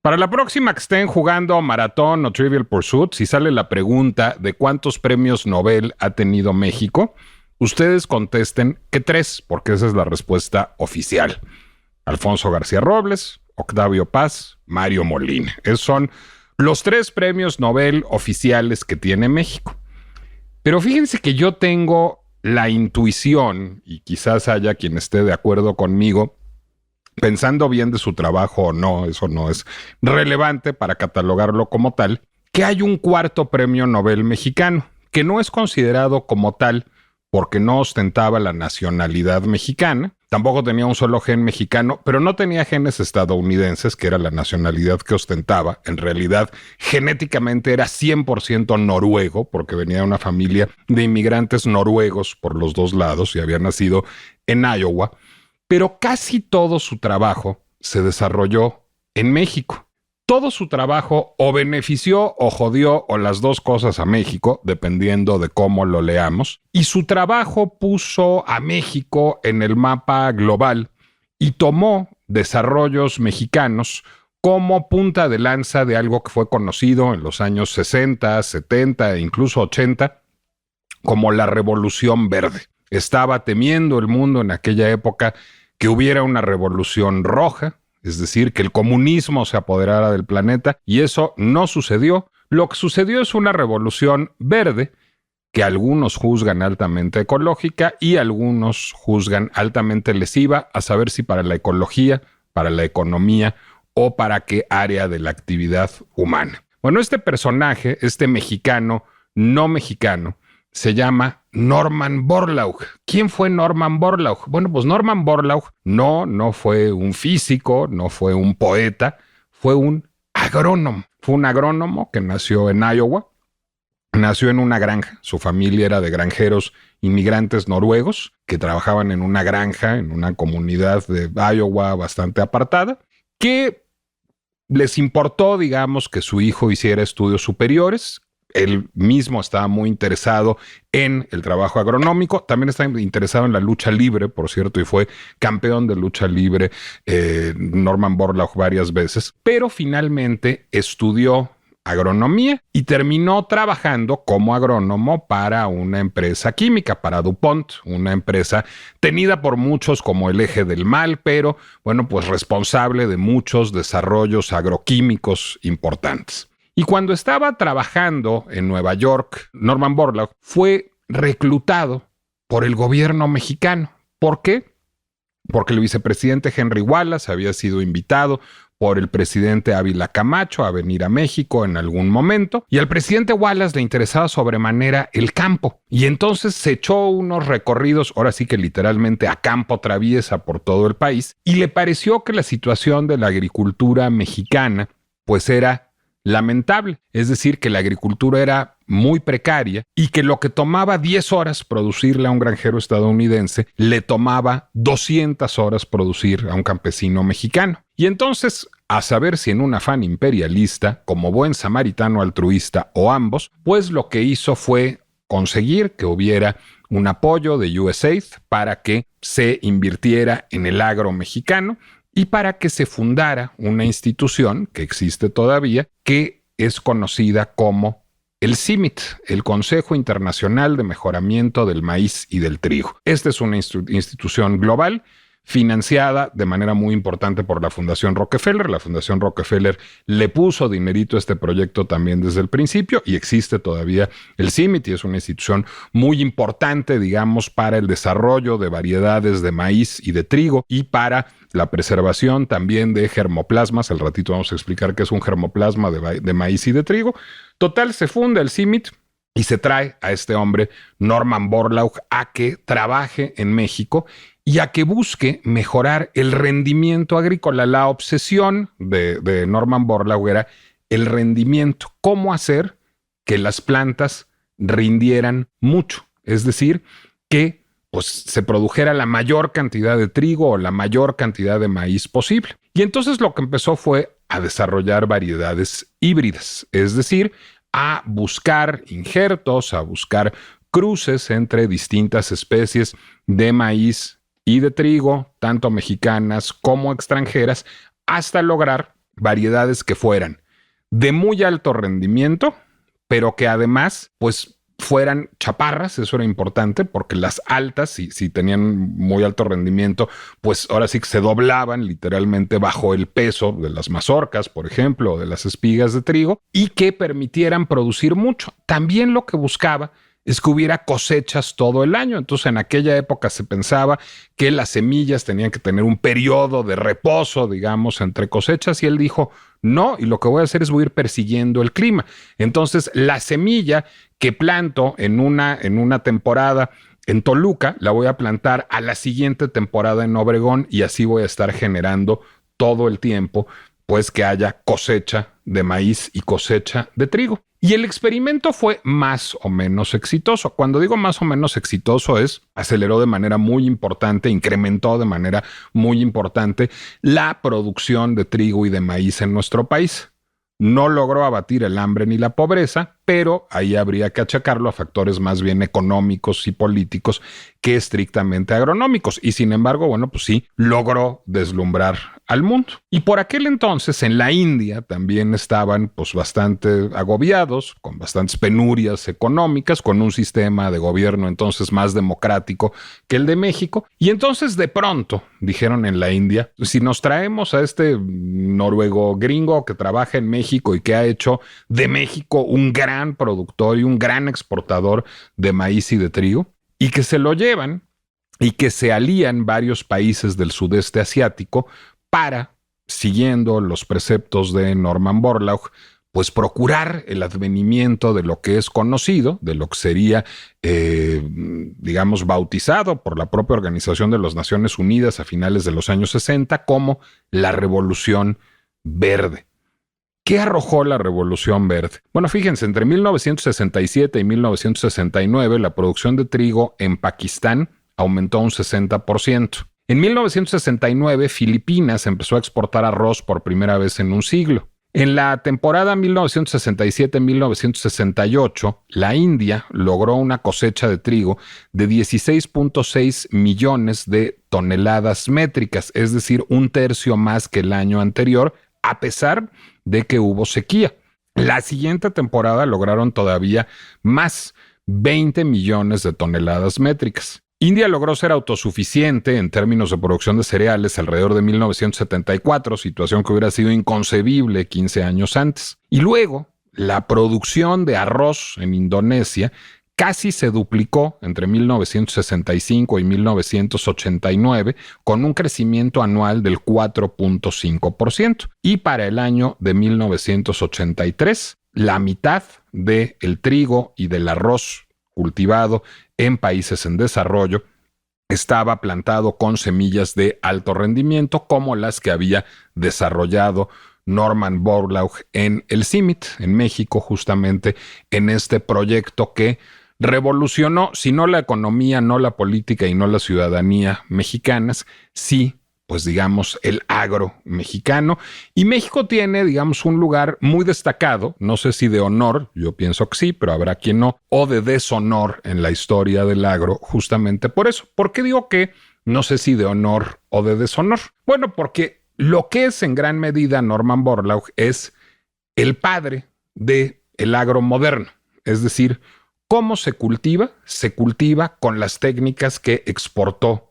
Para la próxima que estén jugando Maratón o Trivial Pursuit, si sale la pregunta de cuántos premios Nobel ha tenido México, ustedes contesten que 3, porque esa es la respuesta oficial. Alfonso García Robles, Octavio Paz, Mario Molina. Esos son los 3 premios Nobel oficiales que tiene México. Pero fíjense que yo tengo la intuición, y quizás haya quien esté de acuerdo conmigo, pensando bien de su trabajo o no, eso no es relevante para catalogarlo como tal, que hay un 4º premio Nobel mexicano, que no es considerado como tal porque no ostentaba la nacionalidad mexicana, tampoco tenía un solo gen mexicano, pero no tenía genes estadounidenses, que era la nacionalidad que ostentaba. En realidad, genéticamente era 100% noruego, porque venía de una familia de inmigrantes noruegos por los 2 lados y había nacido en Iowa, pero casi todo su trabajo se desarrolló en México. Todo su trabajo o benefició o jodió o las 2 cosas a México, dependiendo de cómo lo leamos. Y su trabajo puso a México en el mapa global y tomó desarrollos mexicanos como punta de lanza de algo que fue conocido en los años 60, 70 e incluso 80 como la Revolución Verde. Estaba temiendo el mundo en aquella época que hubiera una revolución roja, es decir, que el comunismo se apoderara del planeta, y eso no sucedió. Lo que sucedió es una revolución verde que algunos juzgan altamente ecológica y algunos juzgan altamente lesiva, a saber si para la ecología, para la economía o para qué área de la actividad humana. Bueno, este personaje, este mexicano no mexicano, se llama Norman Borlaug. ¿Quién fue Norman Borlaug? Bueno, pues Norman Borlaug no fue un físico, no fue un poeta, fue un agrónomo. Fue un agrónomo que nació en Iowa, nació en una granja. Su familia era de granjeros inmigrantes noruegos que trabajaban en una granja, en una comunidad de Iowa bastante apartada, que les importó, digamos, que su hijo hiciera estudios superiores. Él mismo estaba muy interesado en el trabajo agronómico, también estaba interesado en la lucha libre, por cierto, y fue campeón de lucha libre Norman Borlaug varias veces, pero finalmente estudió agronomía y terminó trabajando como agrónomo para una empresa química, para DuPont, una empresa tenida por muchos como el eje del mal, pero bueno, pues responsable de muchos desarrollos agroquímicos importantes. Y cuando estaba trabajando en Nueva York, Norman Borlaug fue reclutado por el gobierno mexicano. ¿Por qué? Porque el vicepresidente Henry Wallace había sido invitado por el presidente Ávila Camacho a venir a México en algún momento, y al presidente Wallace le interesaba sobremanera el campo, y entonces se echó unos recorridos, ahora sí que literalmente a campo traviesa por todo el país, y le pareció que la situación de la agricultura mexicana pues era lamentable, es decir, que la agricultura era muy precaria y que lo que tomaba 10 horas producirle a un granjero estadounidense, le tomaba 200 horas producir a un campesino mexicano. Y entonces, a saber si en un afán imperialista, como buen samaritano altruista o ambos, pues lo que hizo fue conseguir que hubiera un apoyo de USAID para que se invirtiera en el agro mexicano y para que se fundara una institución que existe todavía, que es conocida como el CIMMYT, el Consejo Internacional de Mejoramiento del Maíz y del Trigo. Esta es una institución global financiada de manera muy importante por la Fundación Rockefeller. La Fundación Rockefeller le puso dinerito a este proyecto también desde el principio y existe todavía el CIMMYT y es una institución muy importante, digamos, para el desarrollo de variedades de maíz y de trigo y para la preservación también de germoplasmas. Al ratito vamos a explicar qué es un germoplasma de maíz y de trigo. Total, se funda el CIMMYT y se trae a este hombre, Norman Borlaug, a que trabaje en México y a que busque mejorar el rendimiento agrícola. La obsesión de Norman Borlaug era el rendimiento, cómo hacer que las plantas rindieran mucho, es decir, que pues, se produjera la mayor cantidad de trigo o la mayor cantidad de maíz posible. Y entonces lo que empezó fue a desarrollar variedades híbridas, es decir, a buscar injertos, a buscar cruces entre distintas especies de maíz y de trigo, tanto mexicanas como extranjeras, hasta lograr variedades que fueran de muy alto rendimiento, pero que además, pues, fueran chaparras. Eso era importante porque las altas, si tenían muy alto rendimiento, pues ahora sí que se doblaban literalmente bajo el peso de las mazorcas, por ejemplo, o de las espigas de trigo, y que permitieran producir mucho. También lo que buscaba es que hubiera cosechas todo el año. Entonces, en aquella época se pensaba que las semillas tenían que tener un periodo de reposo, digamos, entre cosechas, y él dijo, no, y lo que voy a hacer es voy a ir persiguiendo el clima. Entonces, la semilla que planto en una temporada en Toluca, la voy a plantar a la siguiente temporada en Obregón, y así voy a estar generando todo el tiempo, pues, que haya cosecha de maíz y cosecha de trigo. Y el experimento fue más o menos exitoso. Cuando digo más o menos exitoso es, aceleró de manera muy importante, incrementó de manera muy importante la producción de trigo y de maíz en nuestro país. No logró abatir el hambre ni la pobreza, pero ahí habría que achacarlo a factores más bien económicos y políticos que estrictamente agronómicos. Y sin embargo, bueno, pues sí, logró deslumbrar al mundo. Y por aquel entonces en la India también estaban pues bastante agobiados, con bastantes penurias económicas, con un sistema de gobierno entonces más democrático que el de México. Y entonces de pronto dijeron en la India, si nos traemos a este noruego gringo que trabaja en México y que ha hecho de México un gran productor y un gran exportador de maíz y de trigo, y que se lo llevan y que se alían varios países del sudeste asiático para, siguiendo los preceptos de Norman Borlaug, pues procurar el advenimiento de lo que es conocido, de lo que sería, digamos, bautizado por la propia Organización de las Naciones Unidas a finales de los años 60 como la Revolución Verde. ¿Qué arrojó la Revolución Verde? Bueno, fíjense, entre 1967 y 1969 la producción de trigo en Pakistán aumentó un 60%. En 1969, Filipinas empezó a exportar arroz por primera vez en un siglo. En la temporada 1967-1968, la India logró una cosecha de trigo de 16.6 millones de toneladas métricas, es decir, un tercio más que el año anterior, a pesar de que hubo sequía. La siguiente temporada lograron todavía más, 20 millones de toneladas métricas. India logró ser autosuficiente en términos de producción de cereales alrededor de 1974, situación que hubiera sido inconcebible 15 años antes. Y luego, la producción de arroz en Indonesia casi se duplicó entre 1965 y 1989, con un crecimiento anual del 4.5%. Y para el año de 1983, la mitad del trigo y del arroz cultivado en países en desarrollo estaba plantado con semillas de alto rendimiento, como las que había desarrollado Norman Borlaug en el CIMMYT, en México, justamente en este proyecto que revolucionó, si no la economía, no la política y no la ciudadanía mexicanas, sí, pues digamos, el agro mexicano. Y México tiene, digamos, un lugar muy destacado, no sé si de honor, yo pienso que sí, pero habrá quien no, o de deshonor en la historia del agro, justamente por eso. ¿Por qué digo que no sé si de honor o de deshonor? Bueno, porque lo que es en gran medida Norman Borlaug es el padre del agro moderno, es decir, ¿cómo se cultiva? Se cultiva con las técnicas que exportó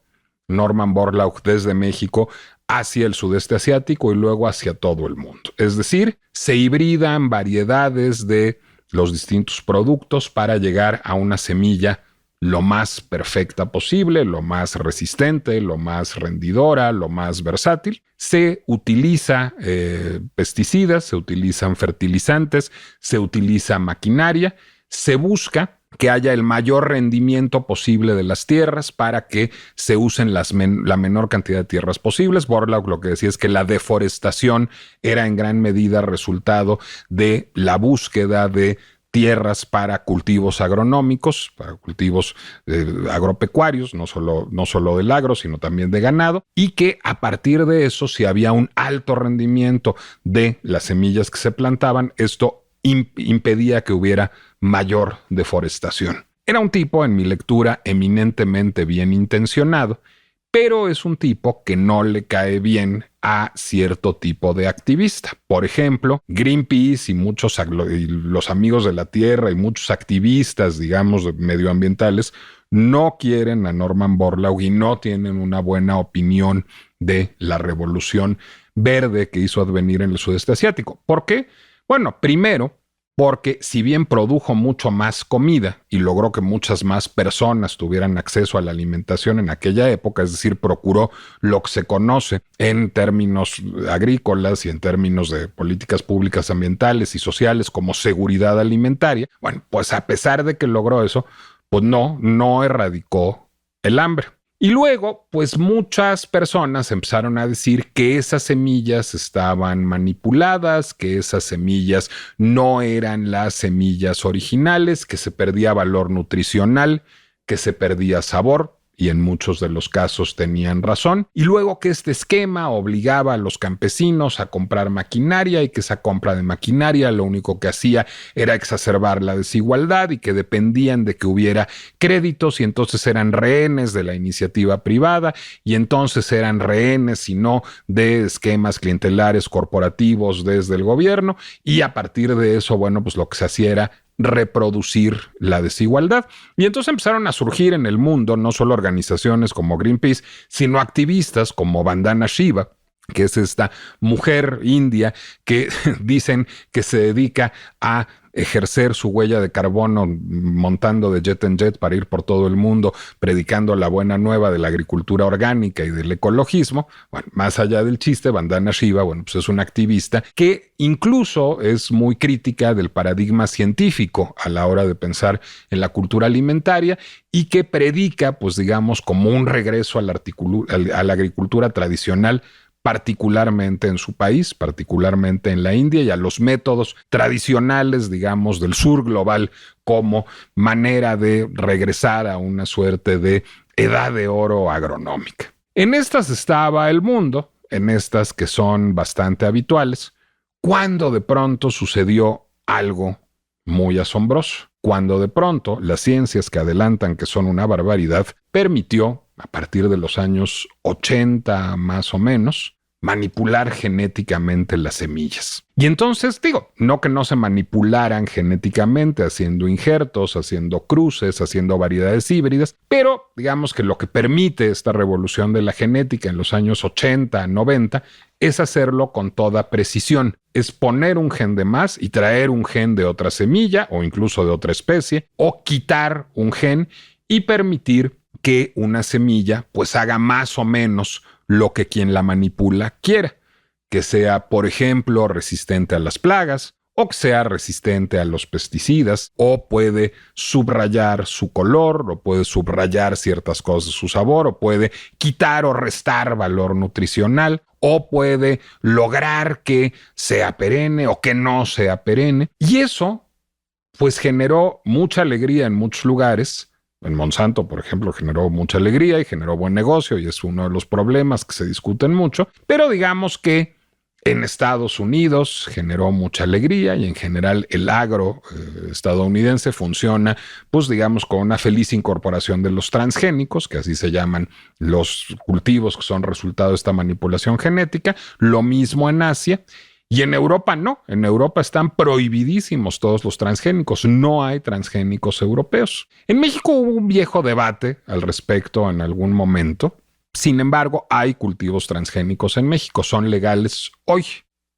Norman Borlaug desde México hacia el sudeste asiático y luego hacia todo el mundo. Es decir, se hibridan variedades de los distintos productos para llegar a una semilla lo más perfecta posible, lo más resistente, lo más rendidora, lo más versátil. Se utiliza pesticidas, se utilizan fertilizantes, se utiliza maquinaria, se busca que haya el mayor rendimiento posible de las tierras para que se usen la menor cantidad de tierras posibles. Borlaug lo que decía es que la deforestación era en gran medida resultado de la búsqueda de tierras para cultivos agronómicos, para cultivos agropecuarios, no solo del agro, sino también de ganado, y que a partir de eso, si había un alto rendimiento de las semillas que se plantaban, esto impedía que hubiera mayor deforestación. Era un tipo, en mi lectura, eminentemente bien intencionado, pero es un tipo que no le cae bien a cierto tipo de activista. Por ejemplo, Greenpeace y los amigos de la tierra y muchos activistas, digamos, medioambientales, no quieren a Norman Borlaug y no tienen una buena opinión de la revolución verde que hizo advenir en el sudeste asiático. ¿Por qué? Bueno, primero, porque si bien produjo mucho más comida y logró que muchas más personas tuvieran acceso a la alimentación en aquella época, es decir, procuró lo que se conoce en términos agrícolas y en términos de políticas públicas ambientales y sociales como seguridad alimentaria, bueno, pues a pesar de que logró eso, pues no erradicó el hambre. Y luego, pues muchas personas empezaron a decir que esas semillas estaban manipuladas, que esas semillas no eran las semillas originales, que se perdía valor nutricional, que se perdía sabor. Y en muchos de los casos tenían razón. Y luego que este esquema obligaba a los campesinos a comprar maquinaria y que esa compra de maquinaria lo único que hacía era exacerbar la desigualdad y que dependían de que hubiera créditos y entonces eran rehenes de la iniciativa privada y entonces eran rehenes y no de esquemas clientelares corporativos desde el gobierno y a partir de eso, bueno, pues lo que se hacía era reproducir la desigualdad. Y entonces empezaron a surgir en el mundo no solo organizaciones como Greenpeace, sino activistas como Vandana Shiva, que es esta mujer india que dicen que se dedica a ejercer su huella de carbono montando de jet en jet para ir por todo el mundo predicando la buena nueva de la agricultura orgánica y del ecologismo. Bueno, más allá del chiste, Vandana Shiva, bueno, pues es una activista que incluso es muy crítica del paradigma científico a la hora de pensar en la cultura alimentaria y que predica, pues digamos, como un regreso a la agricultura tradicional, particularmente en su país, particularmente en la India y a los métodos tradicionales, digamos, del sur global como manera de regresar a una suerte de edad de oro agronómica. En estas estaba el mundo, en estas que son bastante habituales, cuando de pronto sucedió algo muy asombroso, cuando de pronto las ciencias que adelantan que son una barbaridad permitió, a partir de los años 80 más o menos, manipular genéticamente las semillas. Y entonces, digo, no que no se manipularan genéticamente haciendo injertos, haciendo cruces, haciendo variedades híbridas, pero digamos que lo que permite esta revolución de la genética en los años 80, 90, es hacerlo con toda precisión. Es poner un gen de más y traer un gen de otra semilla o incluso de otra especie, o quitar un gen y permitir que una semilla pues haga más o menos lo que quien la manipula quiera, que sea, por ejemplo, resistente a las plagas, o que sea resistente a los pesticidas, o puede subrayar su color, o puede subrayar ciertas cosas de su sabor, o puede quitar o restar valor nutricional, o puede lograr que sea perenne o que no sea perenne. Y eso, pues, generó mucha alegría en muchos lugares. En Monsanto, por ejemplo, generó mucha alegría y generó buen negocio y es uno de los problemas que se discuten mucho. Pero digamos que en Estados Unidos generó mucha alegría y en general el agro estadounidense funciona, pues digamos, con una feliz incorporación de los transgénicos, que así se llaman los cultivos que son resultado de esta manipulación genética. Lo mismo en Asia. Y en Europa no, en Europa están prohibidísimos todos los transgénicos, no hay transgénicos europeos. En México hubo un viejo debate al respecto en algún momento, sin embargo hay cultivos transgénicos en México, son legales hoy.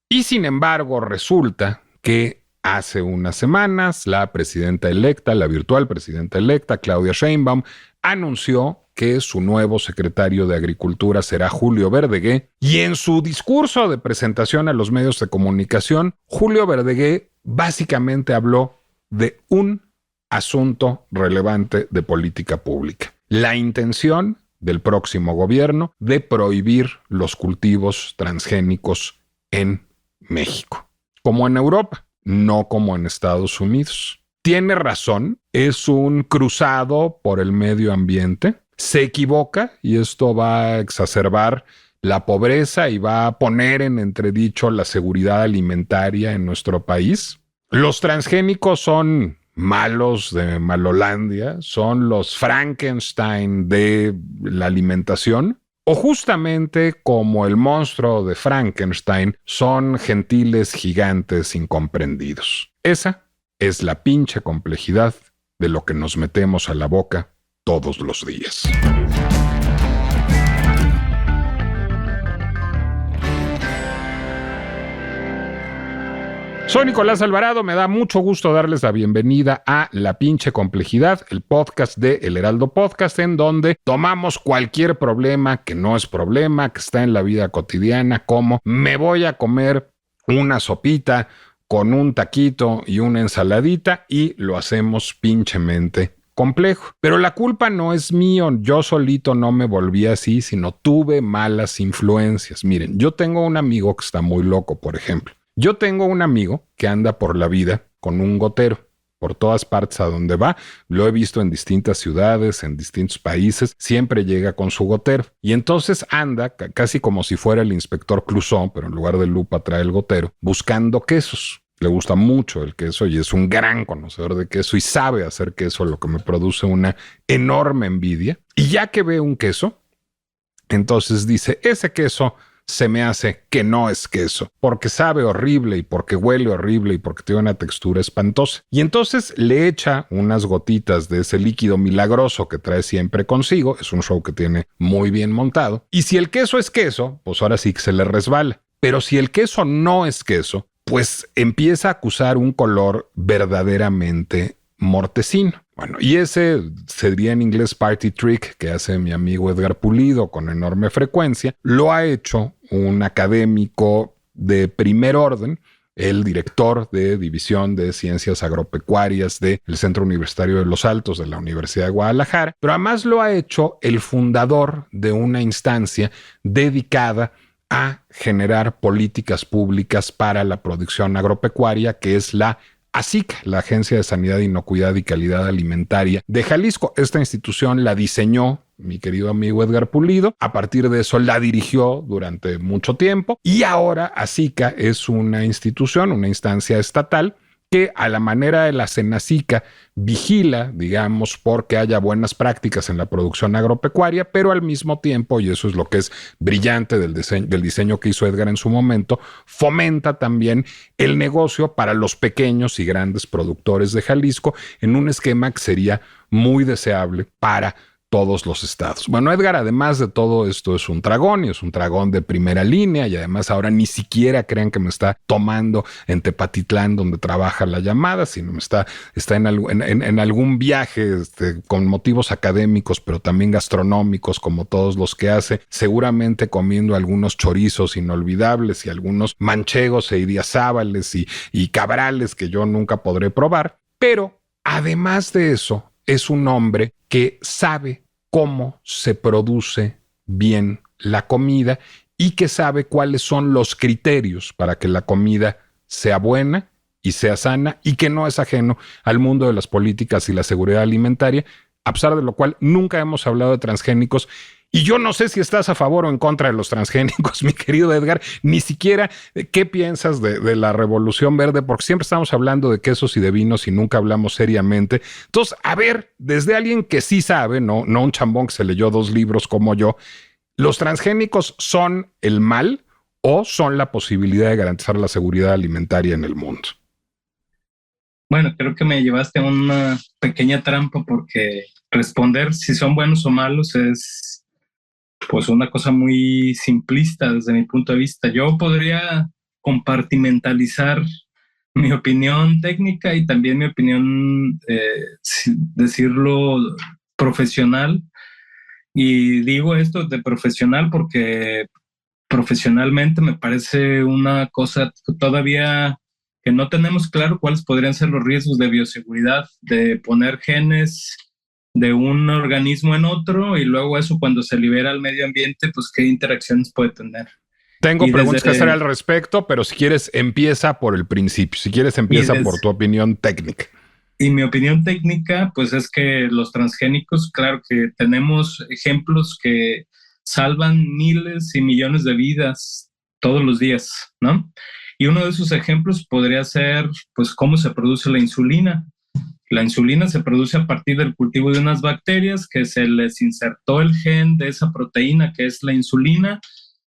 Y sin embargo resulta que hace unas semanas la presidenta electa, la virtual presidenta electa, Claudia Sheinbaum, anunció que su nuevo secretario de Agricultura será Julio Verdegué. Y en su discurso de presentación a los medios de comunicación, Julio Verdegué básicamente habló de un asunto relevante de política pública: la intención del próximo gobierno de prohibir los cultivos transgénicos en México, como en Europa, no como en Estados Unidos. Tiene razón, es un cruzado por el medio ambiente. Se equivoca y esto va a exacerbar la pobreza y va a poner en entredicho la seguridad alimentaria en nuestro país. Los transgénicos son malos de Malolandia, son los Frankenstein de la alimentación. o justamente como el monstruo de Frankenstein, son gentiles gigantes incomprendidos. Esa es la pinche complejidad de lo que nos metemos a la boca todos los días. Soy Nicolás Alvarado, me da mucho gusto darles la bienvenida a La Pinche Complejidad, el podcast de El Heraldo Podcast, en donde tomamos cualquier problema que no es problema, que está en la vida cotidiana, como me voy a comer una sopita con un taquito y una ensaladita, y lo hacemos pinchemente complejo. Pero la culpa no es mío, yo solito no me volví así, sino tuve malas influencias. Miren, yo tengo un amigo que está muy loco, por ejemplo. Yo tengo un amigo que anda por la vida con un gotero. Por todas partes a donde va, lo he visto en distintas ciudades, en distintos países, siempre llega con su gotero. Y entonces anda, casi como si fuera el inspector Clouseau, pero en lugar de lupa trae el gotero, buscando quesos. Le gusta mucho el queso y es un gran conocedor de queso y sabe hacer queso, lo que me produce una enorme envidia. Y ya que ve un queso, entonces dice, ese queso se me hace que no es queso, porque sabe horrible y porque huele horrible y porque tiene una textura espantosa. Y entonces le echa unas gotitas de ese líquido milagroso que trae siempre consigo. Es un show que tiene muy bien montado. Y si el queso es queso, pues ahora sí que se le resbala. Pero si el queso no es queso, pues empieza a acusar un color verdaderamente mortecino. Bueno, y ese sería en inglés party trick que hace mi amigo Edgar Pulido con enorme frecuencia. Lo ha hecho un académico de primer orden, el director de División de Ciencias Agropecuarias del Centro Universitario de Los Altos de la Universidad de Guadalajara, pero además lo ha hecho el fundador de una instancia dedicada a generar políticas públicas para la producción agropecuaria, que es la ASIC, la Agencia de Sanidad, Inocuidad y Calidad Alimentaria de Jalisco. Esta institución la diseñó mi querido amigo Edgar Pulido. A partir de eso la dirigió durante mucho tiempo y ahora ASICA es una institución, una instancia estatal que a la manera de la Senacica vigila, digamos, porque haya buenas prácticas en la producción agropecuaria, pero al mismo tiempo, y eso es lo que es brillante del diseño que hizo Edgar en su momento, fomenta también el negocio para los pequeños y grandes productores de Jalisco en un esquema que sería muy deseable para todos los estados. Bueno, Edgar, además de todo esto, es un tragón y es un tragón de primera línea y además ahora ni siquiera crean que me está tomando en Tepatitlán donde trabaja la llamada, sino está en algún viaje con motivos académicos, pero también gastronómicos como todos los que hace, seguramente comiendo algunos chorizos inolvidables y algunos manchegos e idiazábales y cabrales que yo nunca podré probar, pero además de eso, es un hombre que sabe cómo se produce bien la comida y que sabe cuáles son los criterios para que la comida sea buena y sea sana y que no es ajeno al mundo de las políticas y la seguridad alimentaria, a pesar de lo cual nunca hemos hablado de transgénicos. Y yo no sé si estás a favor o en contra de los transgénicos, mi querido Edgar, ni siquiera qué piensas de la revolución verde, porque siempre estamos hablando de quesos y de vinos y nunca hablamos seriamente. Entonces, a ver, desde alguien que sí sabe, no un chambón que se leyó 2 libros como yo, ¿los transgénicos son el mal o son la posibilidad de garantizar la seguridad alimentaria en el mundo? Bueno, creo que me llevaste a una pequeña trampa porque responder si son buenos o malos es pues una cosa muy simplista desde mi punto de vista. Yo podría compartimentalizar mi opinión técnica y también mi opinión, decirlo, profesional. Y digo esto de profesional porque profesionalmente me parece una cosa todavía que no tenemos claro cuáles podrían ser los riesgos de bioseguridad, de poner genes de un organismo en otro y luego eso cuando se libera al medio ambiente, pues qué interacciones puede tener. Tengo preguntas que hacer al respecto, pero si quieres empieza por el principio, si quieres empieza por tu opinión técnica. Y mi opinión técnica, pues es que los transgénicos, claro que tenemos ejemplos que salvan miles y millones de vidas todos los días, ¿no? Y uno de esos ejemplos podría ser, pues, cómo se produce la insulina. La insulina se produce a partir del cultivo de unas bacterias que se les insertó el gen de esa proteína que es la insulina,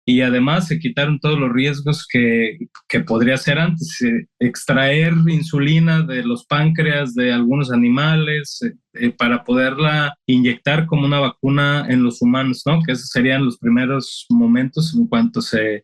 y además se quitaron todos los riesgos que podría ser antes. Extraer insulina de los páncreas de algunos animales para poderla inyectar como una vacuna en los humanos, ¿no? Que esos serían los primeros momentos en cuanto se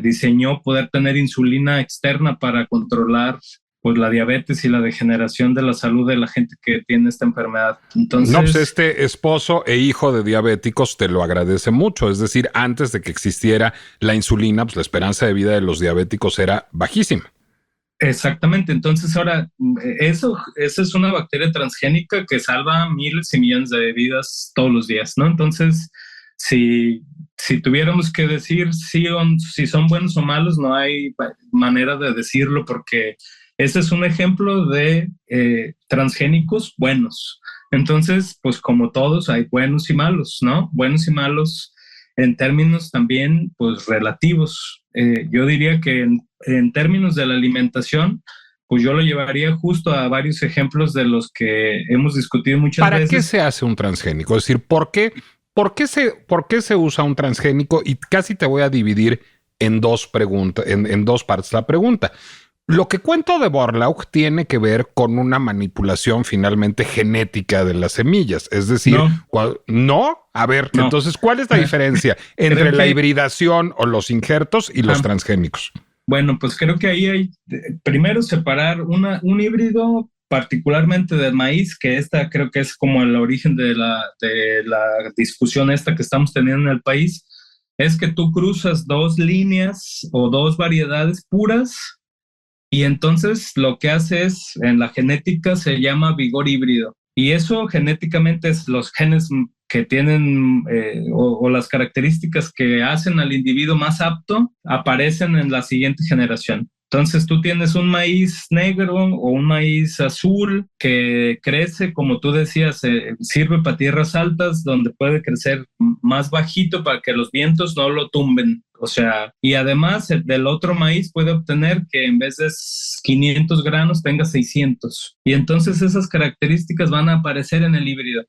diseñó poder tener insulina externa para controlar pues la diabetes y la degeneración de la salud de la gente que tiene esta enfermedad. Entonces, no, pues este esposo e hijo de diabéticos te lo agradece mucho. Es decir, antes de que existiera la insulina, pues la esperanza de vida de los diabéticos era bajísima. exactamente. Entonces ahora, esa es una bacteria transgénica que salva miles y millones de vidas todos los días, ¿no? Entonces, si tuviéramos que decir si son buenos o malos, no hay manera de decirlo porque ese es un ejemplo de transgénicos buenos. Entonces, pues como todos, hay buenos y malos, ¿no? Buenos y malos en términos también, pues relativos. Yo diría que en términos de la alimentación, pues yo lo llevaría justo a varios ejemplos de los que hemos discutido muchas ¿Para veces. qué se hace un transgénico? Es decir, ¿por qué se usa un transgénico? Y casi te voy a dividir en dos preguntas, en dos partes la pregunta. Lo que cuento de Borlaug tiene que ver con una manipulación finalmente genética de las semillas. Es decir, ¿no? A ver, No. entonces, ¿cuál es la diferencia entre Creo la que- hibridación o los injertos y los transgénicos? Bueno, pues creo que ahí hay, primero separar un híbrido particularmente del maíz, que esta creo que es como el origen de la discusión esta que estamos teniendo en el país, es que tú cruzas dos líneas o dos variedades puras y entonces lo que hace es, en la genética se llama vigor híbrido. Y eso genéticamente es los genes que tienen o las características que hacen al individuo más apto aparecen en la siguiente generación. Entonces tú tienes un maíz negro o un maíz azul que crece, como tú decías, sirve para tierras altas donde puede crecer más bajito para que los vientos no lo tumben. O sea, y además del otro maíz puede obtener que en vez de 500 granos tenga 600. Y entonces esas características van a aparecer en el híbrido.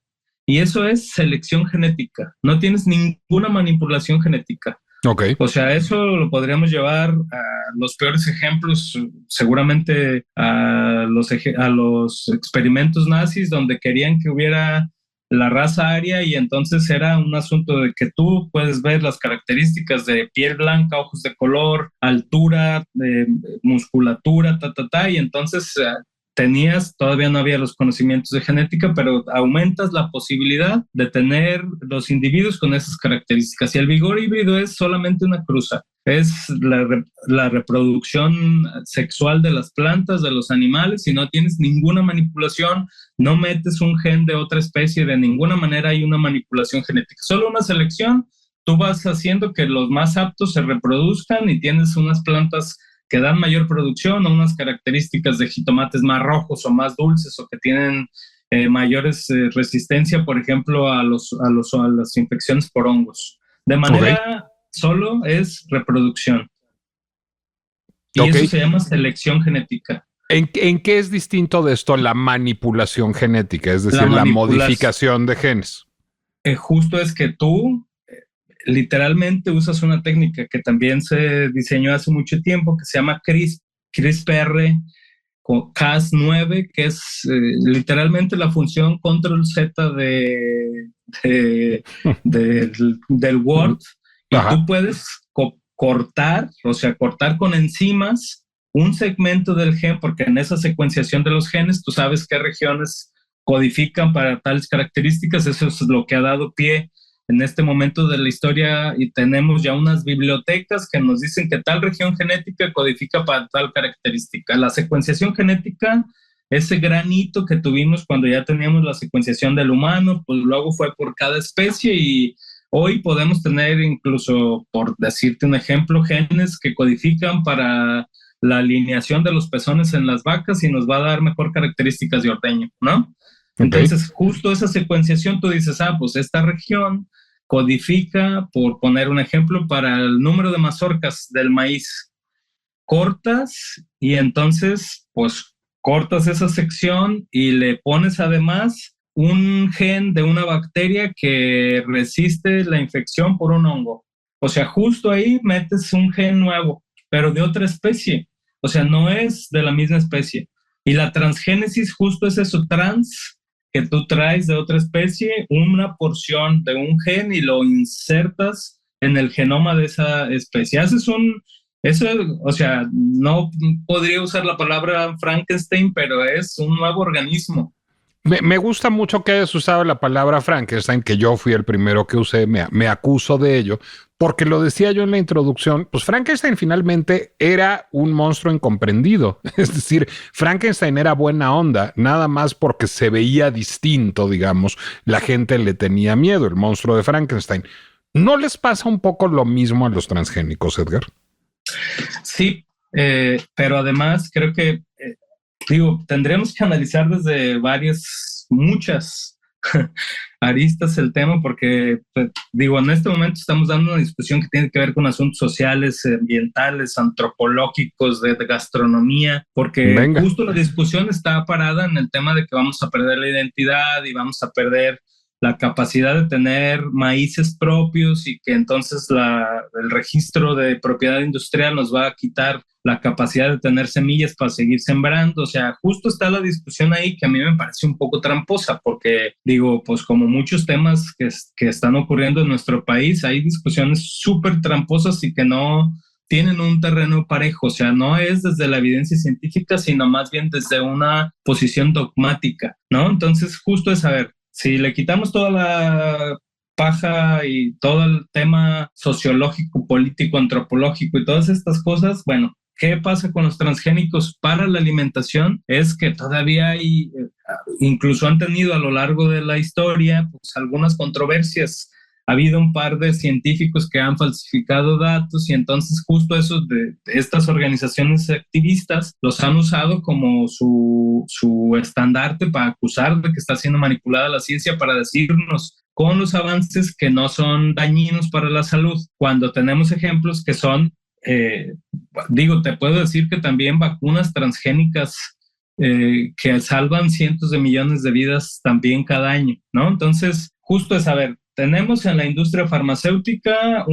Y eso es selección genética. No tienes ninguna manipulación genética. Ok. O sea, eso lo podríamos llevar a los peores ejemplos, seguramente a los experimentos nazis donde querían que hubiera la raza aria y entonces era un asunto de que tú puedes ver las características de piel blanca, ojos de color, altura, musculatura, y entonces todavía no había los conocimientos de genética, pero aumentas la posibilidad de tener los individuos con esas características. Y el vigor híbrido es solamente una cruza, es la reproducción sexual de las plantas, de los animales, y no tienes ninguna manipulación, no metes un gen de otra especie, de ninguna manera hay una manipulación genética, solo una selección. Tú vas haciendo que los más aptos se reproduzcan y tienes unas plantas que dan mayor producción o unas características de jitomates más rojos o más dulces o que tienen mayores resistencia, por ejemplo, a las infecciones por hongos. De manera solo es reproducción. Y eso se llama selección genética. ¿En qué es distinto de esto la manipulación genética? Es decir, la modificación de genes. Justo es que tú literalmente usas una técnica que también se diseñó hace mucho tiempo que se llama CRISPR Cas9, que es literalmente la función control Z del Word. Y tú puedes cortar, o sea, cortar con enzimas un segmento del gen, porque en esa secuenciación de los genes tú sabes qué regiones codifican para tales características. Eso es lo que ha dado pie en este momento de la historia y tenemos ya unas bibliotecas que nos dicen que tal región genética codifica para tal característica. La secuenciación genética, ese gran hito que tuvimos cuando ya teníamos la secuenciación del humano, pues luego fue por cada especie y hoy podemos tener incluso, por decirte un ejemplo, genes que codifican para la alineación de los pezones en las vacas y nos va a dar mejor características de ordeño, ¿no? Entonces, justo esa secuenciación, tú dices, pues esta región codifica, por poner un ejemplo, para el número de mazorcas del maíz. Cortas y entonces, pues cortas esa sección y le pones además un gen de una bacteria que resiste la infección por un hongo. O sea, justo ahí metes un gen nuevo, pero de otra especie. O sea, no es de la misma especie. Y la transgénesis justo es eso, que tú traes de otra especie una porción de un gen y lo insertas en el genoma de esa especie. Eso, o sea, no podría usar la palabra Frankenstein, pero es un nuevo organismo. Me gusta mucho que hayas usado la palabra Frankenstein, que yo fui el primero que usé, me acuso de ello, porque lo decía yo en la introducción, pues Frankenstein finalmente era un monstruo incomprendido. Es decir, Frankenstein era buena onda, nada más porque se veía distinto, digamos, la gente le tenía miedo, el monstruo de Frankenstein. ¿No les pasa un poco lo mismo a los transgénicos, Edgar? Sí, pero además creo que tendremos que analizar desde muchas aristas el tema, porque, en este momento estamos dando una discusión que tiene que ver con asuntos sociales, ambientales, antropológicos, de gastronomía, porque Venga. justo la discusión está parada en el tema de que vamos a perder la identidad y vamos a perder la capacidad de tener maíces propios y que entonces el registro de propiedad industrial nos va a quitar la capacidad de tener semillas para seguir sembrando. O sea, justo está la discusión ahí que a mí me parece un poco tramposa porque pues como muchos temas que están ocurriendo en nuestro país, hay discusiones súper tramposas y que no tienen un terreno parejo. O sea, no es desde la evidencia científica, sino más bien desde una posición dogmática, ¿no? Entonces, justo es saber, si le quitamos toda la paja y todo el tema sociológico, político, antropológico y todas estas cosas, bueno, ¿qué pasa con los transgénicos para la alimentación? Es que todavía hay, incluso han tenido a lo largo de la historia, pues algunas controversias. Ha habido un par de científicos que han falsificado datos y entonces justo esos de estas organizaciones activistas los han usado como su estandarte para acusar de que está siendo manipulada la ciencia, para decirnos con los avances que no son dañinos para la salud, cuando tenemos ejemplos que son, te puedo decir que también vacunas transgénicas que salvan cientos de millones de vidas también cada año, ¿no? Entonces, justo es saber, tenemos en la industria farmacéutica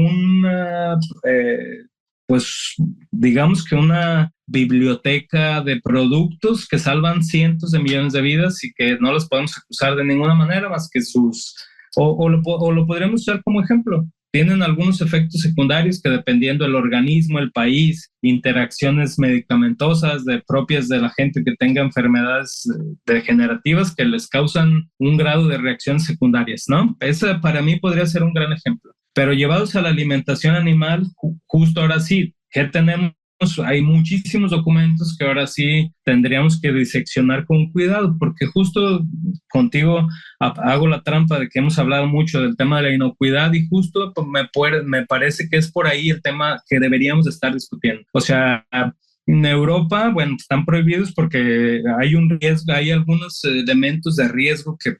pues digamos que una biblioteca de productos que salvan cientos de millones de vidas y que no los podemos acusar de ninguna manera más que o lo podríamos usar como ejemplo. Tienen algunos efectos secundarios que, dependiendo del organismo, el país, interacciones medicamentosas propias de la gente que tenga enfermedades degenerativas que les causan un grado de reacciones secundarias, ¿no? Ese para mí podría ser un gran ejemplo. Pero llevados a la alimentación animal, justo ahora sí, ¿qué tenemos? Hay muchísimos documentos que ahora sí tendríamos que diseccionar con cuidado, porque justo contigo hago la trampa de que hemos hablado mucho del tema de la inocuidad y justo me parece que es por ahí el tema que deberíamos estar discutiendo. O sea, en Europa, bueno, están prohibidos porque hay un riesgo, hay algunos elementos de riesgo que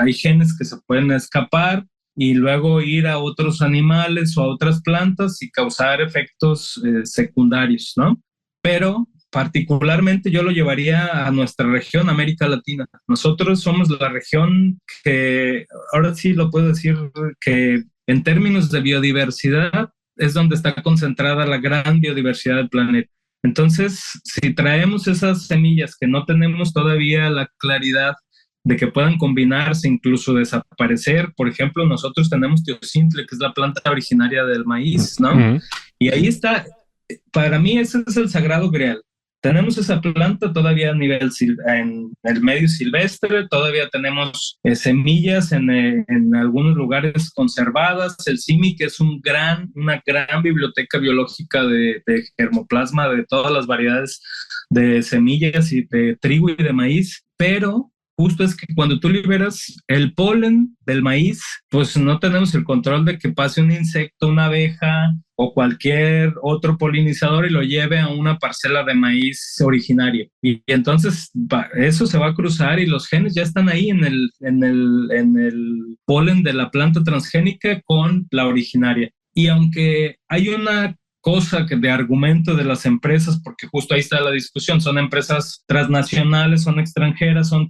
hay genes que se pueden escapar y luego ir a otros animales o a otras plantas y causar efectos secundarios, ¿no? Pero particularmente yo lo llevaría a nuestra región, América Latina. Nosotros somos la región que, ahora sí lo puedo decir, que en términos de biodiversidad es donde está concentrada la gran biodiversidad del planeta. Entonces, si traemos esas semillas que no tenemos todavía la claridad de que puedan combinarse, incluso desaparecer. Por ejemplo, nosotros tenemos teocintle, que es la planta originaria del maíz, ¿no? Uh-huh. Y ahí está, para mí ese es el sagrado grial. Tenemos esa planta todavía a nivel en el medio silvestre, todavía tenemos semillas en algunos lugares conservadas. El CIMIC es una gran biblioteca biológica de germoplasma de todas las variedades de semillas y de trigo y de maíz, pero justo es que cuando tú liberas el polen del maíz, pues no tenemos el control de que pase un insecto, una abeja o cualquier otro polinizador y lo lleve a una parcela de maíz originario. Y entonces eso se va a cruzar y los genes ya están ahí en el polen de la planta transgénica con la originaria. Y aunque hay una cosa que de argumento de las empresas, porque justo ahí está la discusión, son empresas transnacionales, son extranjeras, son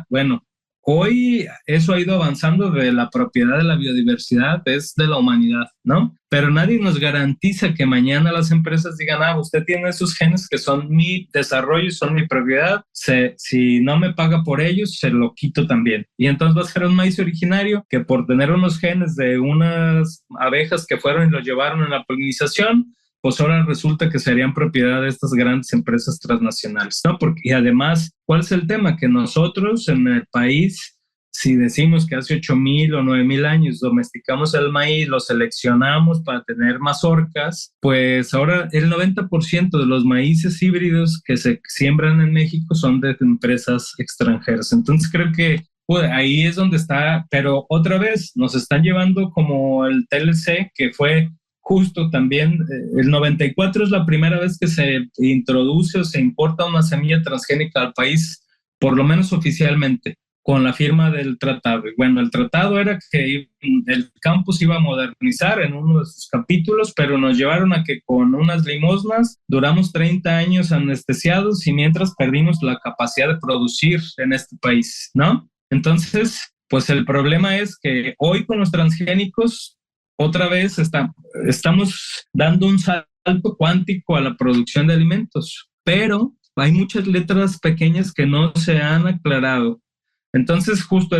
Bueno, hoy eso ha ido avanzando de la propiedad de la biodiversidad, es de la humanidad, ¿no? Pero nadie nos garantiza que mañana las empresas digan, usted tiene esos genes que son mi desarrollo, son mi propiedad, si no me paga por ellos, se lo quito también. Y entonces va a ser un maíz originario que por tener unos genes de unas abejas que fueron y lo llevaron en la polinización, pues ahora resulta que serían propiedad de estas grandes empresas transnacionales, ¿no? Y además, ¿cuál es el tema? Que nosotros en el país, si decimos que hace 8,000 o 9,000 años domesticamos el maíz, lo seleccionamos para tener mazorcas, pues ahora el 90% de los maíces híbridos que se siembran en México son de empresas extranjeras. Entonces creo que ahí es donde está, pero otra vez nos están llevando como el TLC, que fue justo también, el 94 es la primera vez que se introduce o se importa una semilla transgénica al país, por lo menos oficialmente, con la firma del tratado. Bueno, el tratado era que el campus iba a modernizar en uno de sus capítulos, pero nos llevaron a que con unas limosnas duramos 30 años anestesiados y mientras perdimos la capacidad de producir en este país, ¿no? Entonces, pues el problema es que hoy con los transgénicos otra vez estamos dando un salto cuántico a la producción de alimentos, pero hay muchas letras pequeñas que no se han aclarado. Entonces, justo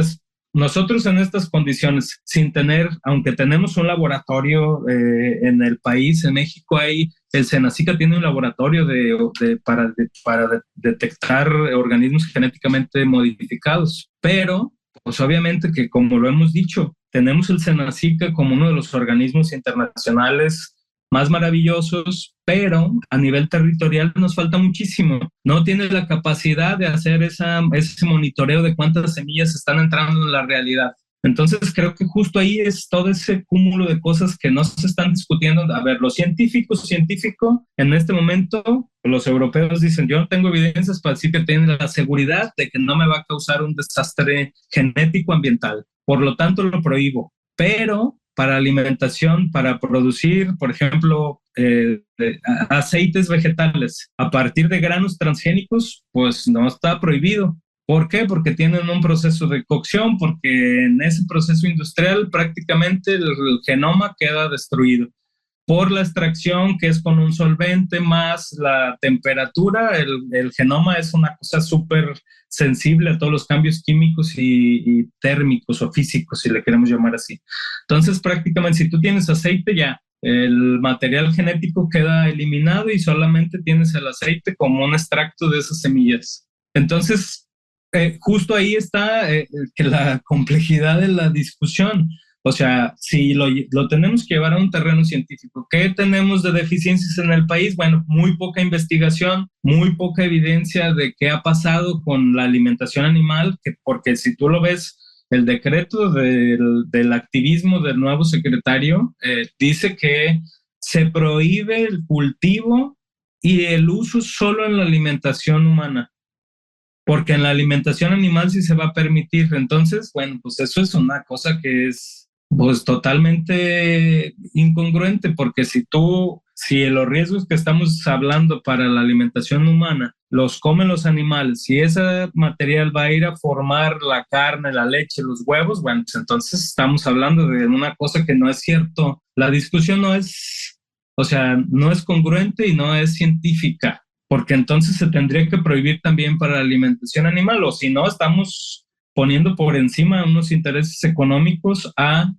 nosotros en estas condiciones, sin tener, aunque tenemos un laboratorio en el país, en México el Senacica tiene un laboratorio para detectar organismos genéticamente modificados, pero pues obviamente que como lo hemos dicho, tenemos el Senacica como uno de los organismos internacionales más maravillosos, pero a nivel territorial nos falta muchísimo. No tiene la capacidad de hacer ese monitoreo de cuántas semillas están entrando en la realidad. Entonces creo que justo ahí es todo ese cúmulo de cosas que no se están discutiendo. A ver, los científico, en este momento, los europeos dicen, yo no tengo evidencias para decir que tienen la seguridad de que no me va a causar un desastre genético ambiental. Por lo tanto, lo prohíbo. Pero para alimentación, para producir, por ejemplo, aceites vegetales a partir de granos transgénicos, pues no está prohibido. ¿Por qué? Porque tienen un proceso de cocción, porque en ese proceso industrial prácticamente el genoma queda destruido. Por la extracción, que es con un solvente más la temperatura, el genoma es una cosa súper sensible a todos los cambios químicos y térmicos o físicos, si le queremos llamar así. Entonces, prácticamente, si tú tienes aceite, ya el material genético queda eliminado y solamente tienes el aceite como un extracto de esas semillas. Entonces, justo ahí está que la complejidad de la discusión. O sea, si lo tenemos que llevar a un terreno científico, ¿qué tenemos de deficiencias en el país? Bueno, muy poca investigación, muy poca evidencia de qué ha pasado con la alimentación animal, porque si tú lo ves, el decreto del activismo del nuevo secretario dice que se prohíbe el cultivo y el uso solo en la alimentación humana, porque en la alimentación animal sí se va a permitir. Entonces, bueno, pues eso es una cosa que es pues totalmente incongruente, porque si los riesgos que estamos hablando para la alimentación humana los comen los animales, si ese material va a ir a formar la carne, la leche, los huevos, bueno, pues entonces estamos hablando de una cosa que no es cierto. La discusión no es congruente y no es científica, porque entonces se tendría que prohibir también para la alimentación animal, o si no, estamos poniendo por encima unos intereses económicos a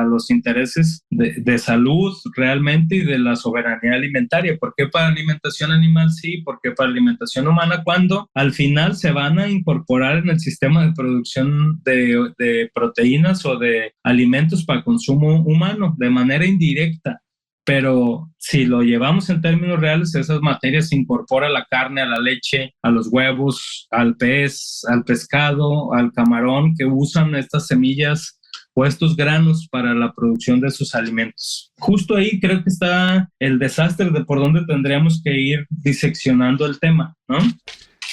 los intereses de salud realmente y de la soberanía alimentaria. ¿Por qué para alimentación animal sí? ¿Por qué para alimentación humana? Cuando al final se van a incorporar en el sistema de producción de proteínas o de alimentos para consumo humano de manera indirecta. Pero si lo llevamos en términos reales, esas materias se incorporan a la carne, a la leche, a los huevos, al pez, al pescado, al camarón, que usan estas semillas o estos granos para la producción de sus alimentos. Justo ahí creo que está el desastre de por dónde tendríamos que ir diseccionando el tema, ¿no?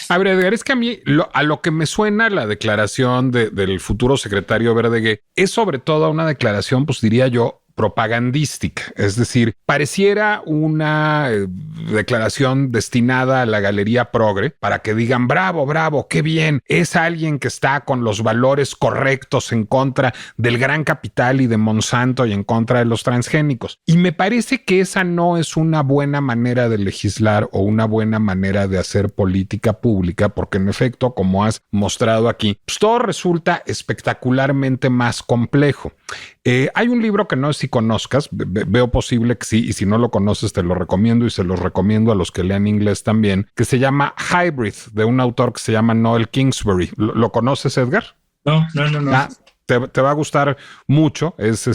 A ver, Edgar, es que a mí a lo que me suena la declaración del futuro secretario Verdeguer es sobre todo una declaración, pues diría yo, propagandística. Es decir, pareciera una declaración destinada a la galería progre para que digan bravo, bravo, qué bien, es alguien que está con los valores correctos en contra del gran capital y de Monsanto y en contra de los transgénicos. Y me parece que esa no es una buena manera de legislar o una buena manera de hacer política pública, porque en efecto, como has mostrado aquí, pues todo resulta espectacularmente más complejo. Hay un libro que no sé si conozcas, veo posible que sí, y si no lo conoces te lo recomiendo y se los recomiendo a los que lean inglés también, que se llama Hybrid, de un autor que se llama Noel Kingsbury. ¿Lo conoces, Edgar? No. Te va a gustar mucho. Es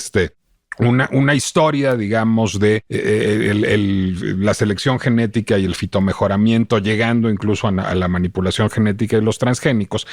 una historia, digamos, de la selección genética y el fitomejoramiento, llegando incluso a la manipulación genética de los transgénicos.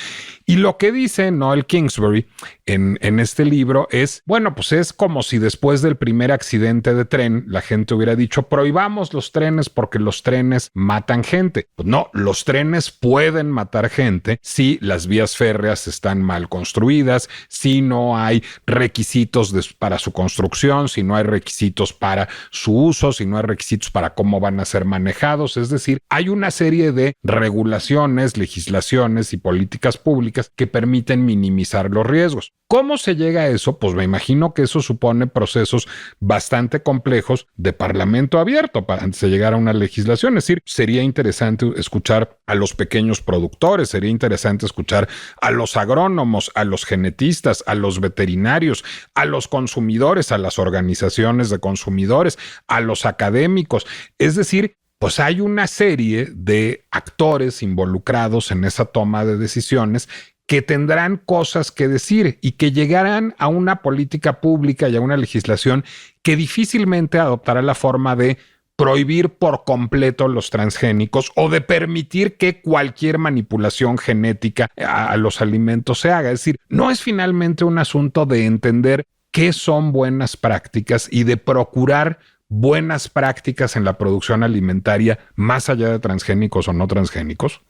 Y lo que dice Noel Kingsbury en este libro es, bueno, pues es como si después del primer accidente de tren la gente hubiera dicho, prohibamos los trenes porque los trenes matan gente. Pues no, los trenes pueden matar gente si las vías férreas están mal construidas, si no hay requisitos para su construcción, si no hay requisitos para su uso, si no hay requisitos para cómo van a ser manejados. Es decir, hay una serie de regulaciones, legislaciones y políticas públicas que permiten minimizar los riesgos. ¿Cómo se llega a eso? Pues me imagino que eso supone procesos bastante complejos de parlamento abierto para antes de llegar a una legislación. Es decir, sería interesante escuchar a los pequeños productores, sería interesante escuchar a los agrónomos, a los genetistas, a los veterinarios, a los consumidores, a las organizaciones de consumidores, a los académicos. Es decir, pues hay una serie de actores involucrados en esa toma de decisiones que tendrán cosas que decir y que llegarán a una política pública y a una legislación que difícilmente adoptará la forma de prohibir por completo los transgénicos o de permitir que cualquier manipulación genética a los alimentos se haga. Es decir, no es finalmente un asunto de entender qué son buenas prácticas y de procurar buenas prácticas en la producción alimentaria más allá de transgénicos o no transgénicos.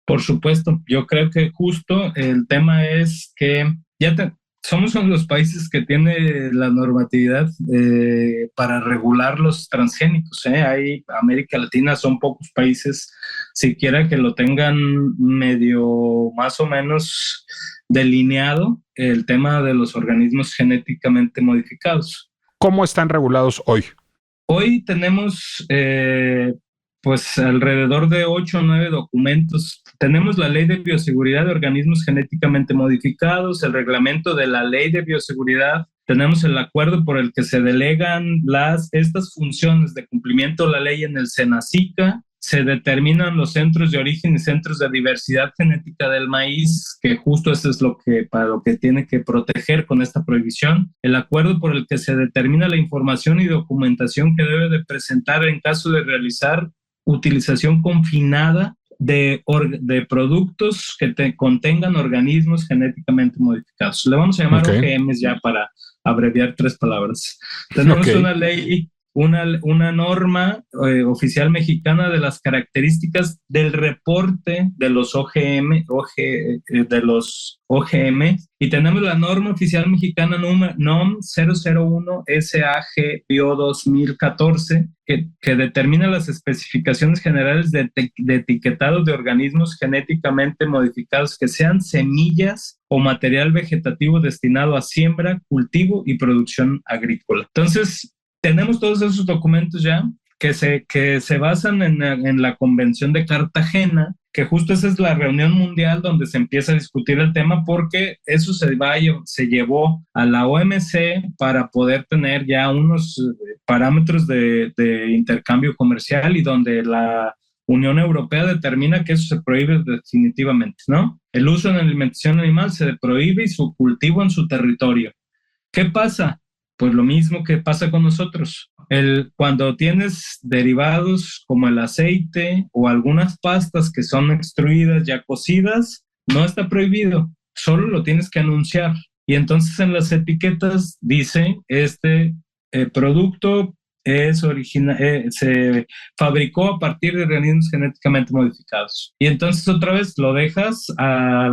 Por supuesto, yo creo que justo el tema es que somos uno de los países que tiene la normatividad para regular los transgénicos. América Latina son pocos países siquiera que lo tengan medio más o menos delineado el tema de los organismos genéticamente modificados. ¿Cómo están regulados hoy? Hoy tenemos pues alrededor de 8 o 9 documentos. Tenemos la Ley de Bioseguridad de Organismos Genéticamente Modificados, el reglamento de la Ley de Bioseguridad, tenemos el acuerdo por el que se delegan estas funciones de cumplimiento de la ley en el SENASICA, se determinan los centros de origen y centros de diversidad genética del maíz, que justo eso es para lo que tiene que proteger con esta prohibición. El acuerdo por el que se determina la información y documentación que debe de presentar en caso de realizar utilización confinada de productos que contengan organismos genéticamente modificados. Le vamos a llamar OGMs ya para abreviar 3 palabras. Tenemos una ley, una norma oficial mexicana de las características del reporte de los OGM, y tenemos la norma oficial mexicana NOM 001 SAG Bio 2014 que determina las especificaciones generales de etiquetado de organismos genéticamente modificados que sean semillas o material vegetativo destinado a siembra, cultivo y producción agrícola. Entonces, tenemos todos esos documentos ya que se basan en la Convención de Cartagena, que justo esa es la reunión mundial donde se empieza a discutir el tema, porque eso se llevó a la OMC para poder tener ya unos parámetros de intercambio comercial y donde la Unión Europea determina que eso se prohíbe definitivamente, ¿no? El uso en alimentación animal se prohíbe y su cultivo en su territorio. ¿Qué pasa? Pues lo mismo que pasa con nosotros. Cuando tienes derivados como el aceite o algunas pastas que son extruidas ya cocidas, no está prohibido, solo lo tienes que anunciar. Y entonces en las etiquetas dice, producto se fabricó a partir de organismos genéticamente modificados. Y entonces otra vez lo dejas a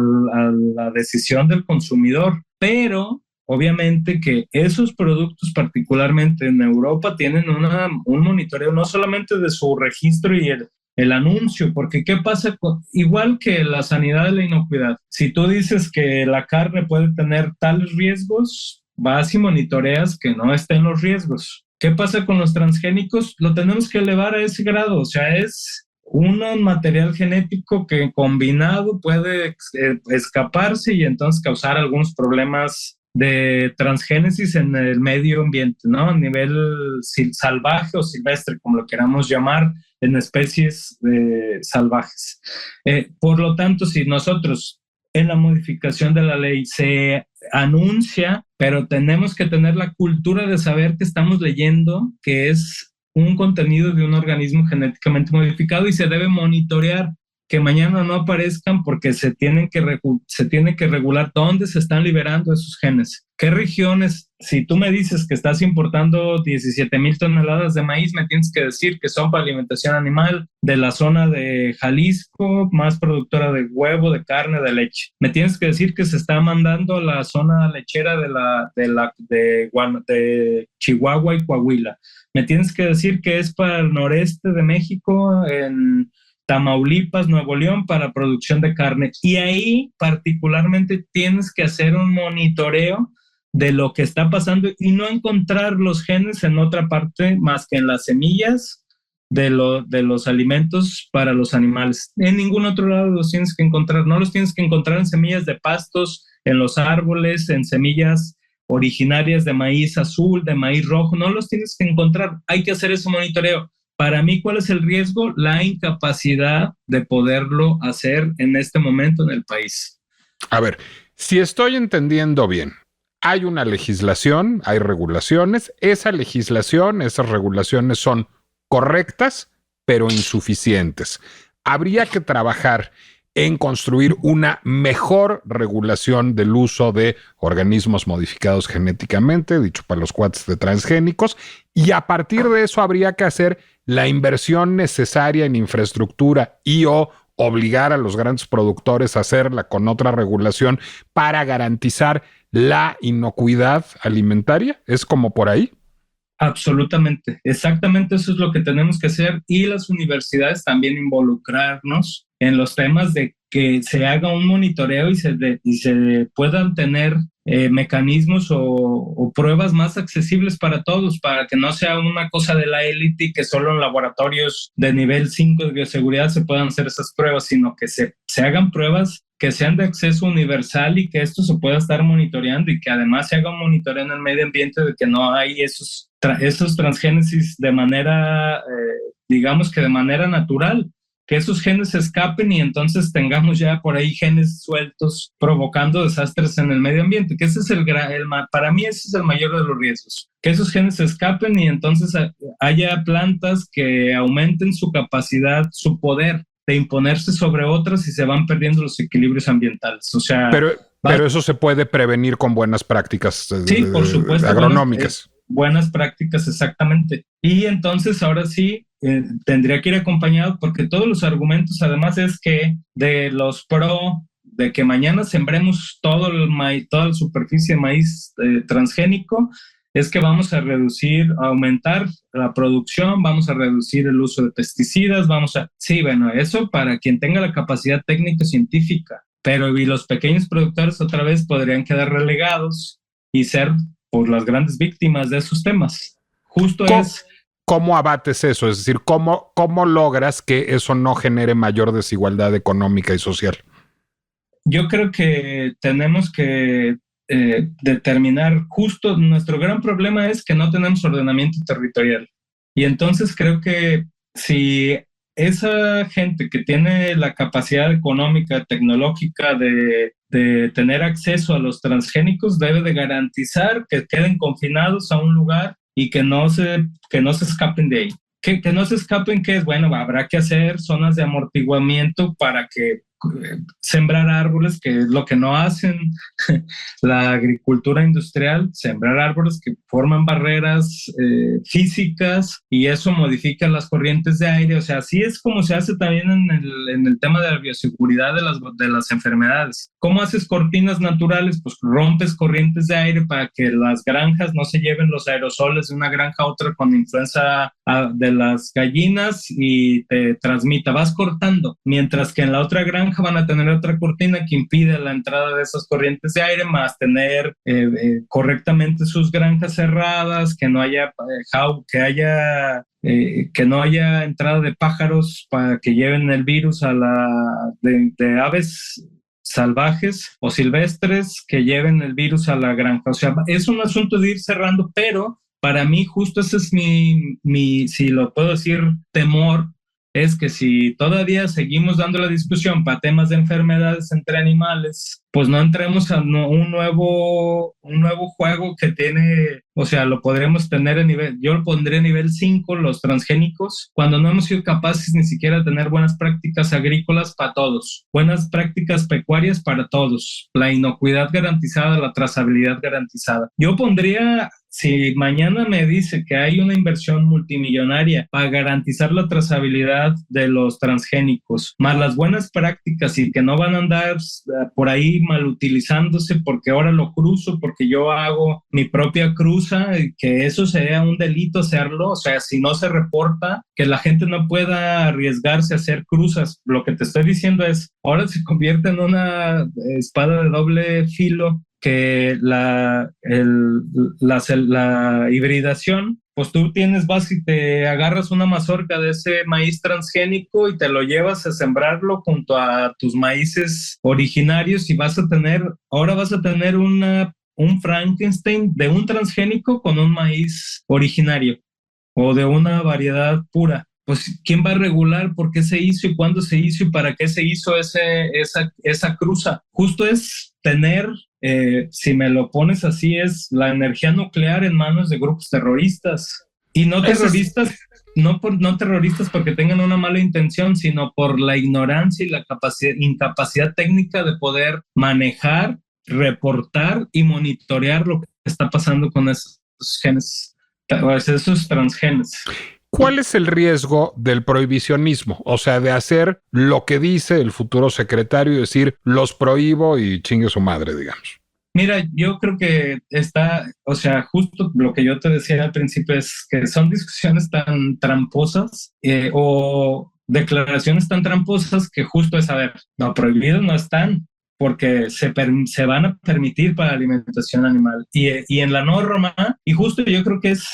la decisión del consumidor, pero obviamente que esos productos, particularmente en Europa, tienen un monitoreo no solamente de su registro y el anuncio, porque ¿qué pasa? Igual que la sanidad de la inocuidad, si tú dices que la carne puede tener tales riesgos, vas y monitoreas que no estén los riesgos. ¿Qué pasa con los transgénicos? Lo tenemos que elevar a ese grado, o sea, es un material genético que combinado puede escaparse y entonces causar algunos problemas de transgénesis en el medio ambiente, ¿no? A nivel salvaje o silvestre, como lo queramos llamar, en especies salvajes. Por lo tanto, si nosotros en la modificación de la ley se anuncia, pero tenemos que tener la cultura de saber que estamos leyendo, que es un contenido de un organismo genéticamente modificado y se debe monitorear que mañana no aparezcan porque se tiene que regular dónde se están liberando esos genes. ¿Qué regiones? Si tú me dices que estás importando 17,000 toneladas de maíz, me tienes que decir que son para alimentación animal de la zona de Jalisco, más productora de huevo, de carne, de leche. Me tienes que decir que se está mandando a la zona lechera de Chihuahua y Coahuila. Me tienes que decir que es para el noreste de México, en Tamaulipas, Nuevo León, para producción de carne. Y ahí particularmente tienes que hacer un monitoreo de lo que está pasando y no encontrar los genes en otra parte más que en las semillas de los alimentos para los animales. En ningún otro lado los tienes que encontrar. No los tienes que encontrar en semillas de pastos, en los árboles, en semillas originarias de maíz azul, de maíz rojo. No los tienes que encontrar. Hay que hacer ese monitoreo. Para mí, ¿cuál es el riesgo? La incapacidad de poderlo hacer en este momento en el país. A ver, si estoy entendiendo bien, hay una legislación, hay regulaciones, esa legislación, esas regulaciones son correctas, pero insuficientes. Habría que trabajar en construir una mejor regulación del uso de organismos modificados genéticamente, dicho para los cuates de transgénicos, y a partir de eso habría que hacer la inversión necesaria en infraestructura y o obligar a los grandes productores a hacerla con otra regulación para garantizar la inocuidad alimentaria. ¿Es como por ahí? Absolutamente, exactamente eso es lo que tenemos que hacer y las universidades también involucrarnos en los temas de que se haga un monitoreo y se puedan tener mecanismos o pruebas más accesibles para todos, para que no sea una cosa de la élite y que solo en laboratorios de nivel 5 de bioseguridad se puedan hacer esas pruebas, sino que se hagan pruebas que sean de acceso universal y que esto se pueda estar monitoreando y que además se haga un monitoreo en el medio ambiente de que no hay esos transgénesis de manera, digamos que de manera natural, que esos genes se escapen y entonces tengamos ya por ahí genes sueltos provocando desastres en el medio ambiente, que ese es para mí ese es el mayor de los riesgos, que esos genes se escapen y entonces haya plantas que aumenten su capacidad, su poder de imponerse sobre otras y se van perdiendo los equilibrios ambientales. O sea, pero eso se puede prevenir con buenas prácticas sí, por supuesto, agronómicas. Buenas prácticas, exactamente. Y entonces ahora sí tendría que ir acompañado porque todos los argumentos además es que de los pro de que mañana sembremos todo el maíz, toda la superficie de maíz transgénico, es que vamos a aumentar la producción, vamos a reducir el uso de pesticidas, sí, bueno, eso para quien tenga la capacidad técnico-científica, pero y los pequeños productores otra vez podrían quedar relegados y ser por las grandes víctimas de esos temas. ¿Cómo abates eso? Es decir, ¿cómo logras que eso no genere mayor desigualdad económica y social? Yo creo que tenemos que determinar justo, nuestro gran problema es que no tenemos ordenamiento territorial. Y entonces creo que si esa gente que tiene la capacidad económica, tecnológica de tener acceso a los transgénicos debe de garantizar que queden confinados a un lugar y que no se escapen de ahí. Que no se escapen, que es bueno, habrá que hacer zonas de amortiguamiento para que sembrar árboles, que es lo que no hacen la agricultura industrial, sembrar árboles que forman barreras físicas y eso modifica las corrientes de aire. O sea, así es como se hace también en el tema de la bioseguridad de las enfermedades. ¿Cómo haces cortinas naturales? Pues rompes corrientes de aire para que las granjas no se lleven los aerosoles de una granja a otra con influenza de las gallinas y te transmita. Vas cortando, mientras que en la otra granja van a tener otra cortina que impide la entrada de esas corrientes de aire, más tener correctamente sus granjas cerradas, que no haya que no haya entrada de pájaros para que lleven el virus de aves salvajes o silvestres que lleven el virus a la granja. O sea, es un asunto de ir cerrando, pero para mí justo ese es mi, si lo puedo decir, temor, es que si todavía seguimos dando la discusión para temas de enfermedades entre animales, pues no entremos a un nuevo juego que tiene, o sea, lo podremos tener en nivel, yo lo pondré en nivel 5, los transgénicos, cuando no hemos sido capaces ni siquiera de tener buenas prácticas agrícolas para todos, buenas prácticas pecuarias para todos, la inocuidad garantizada, la trazabilidad garantizada. Yo pondría, si mañana me dice que hay una inversión multimillonaria para garantizar la trazabilidad de los transgénicos, más las buenas prácticas y que no van a andar por ahí mal utilizándose porque ahora lo cruzo, porque yo hago mi propia cruza, y que eso sea un delito hacerlo, o sea, si no se reporta, que la gente no pueda arriesgarse a hacer cruzas. Lo que te estoy diciendo es, ahora se convierte en una espada de doble filo, que la hibridación, pues tú vas y te agarras una mazorca de ese maíz transgénico y te lo llevas a sembrarlo junto a tus maíces originarios y ahora vas a tener un Frankenstein de un transgénico con un maíz originario o de una variedad pura. Pues, ¿quién va a regular por qué se hizo y cuándo se hizo y para qué se hizo esa cruza? Justo es tener, si me lo pones así, es la energía nuclear en manos de grupos terroristas. Y no terroristas, no terroristas porque tengan una mala intención, sino por la ignorancia y la incapacidad técnica de poder manejar, reportar y monitorear lo que está pasando con esos genes, esos transgenes. ¿Cuál es el riesgo del prohibicionismo? O sea, de hacer lo que dice el futuro secretario y decir, los prohíbo y chingue su madre, digamos. Mira, yo creo que o sea, justo lo que yo te decía al principio es que son discusiones tan tramposas o declaraciones tan tramposas que justo es, a ver, no, prohibidos no están, porque se van a permitir para alimentación animal. Y en la norma, y justo yo creo que es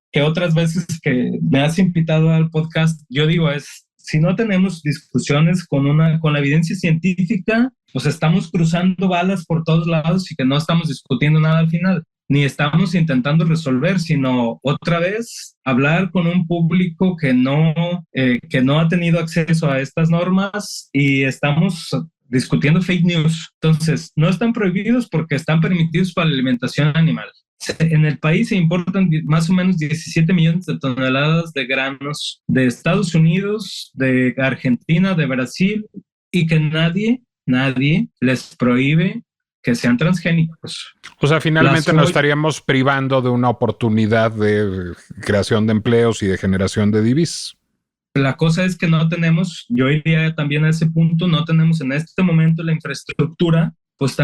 que otras veces que me has invitado al podcast, yo digo si no tenemos discusiones con la evidencia científica, pues estamos cruzando balas por todos lados y que no estamos discutiendo nada al final, ni estamos intentando resolver, sino otra vez hablar con un público que no ha tenido acceso a estas normas y estamos discutiendo fake news. Entonces, no están prohibidos porque están permitidos para la alimentación animal. En el país se importan más o menos 17 millones de toneladas de granos de Estados Unidos, de Argentina, de Brasil, y que nadie les prohíbe que sean transgénicos. O sea, finalmente nos estaríamos privando de una oportunidad de creación de empleos y de generación de divisas. La cosa es que no tenemos, yo iría también a ese punto, no tenemos en este momento la infraestructura, pues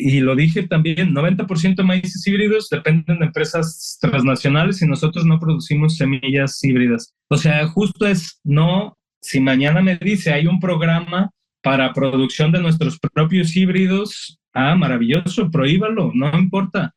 y lo dije también, 90% de maíces híbridos dependen de empresas transnacionales y nosotros no producimos semillas híbridas. O sea, justo si mañana me dice hay un programa para producción de nuestros propios híbridos, maravilloso, prohíbalo, no importa.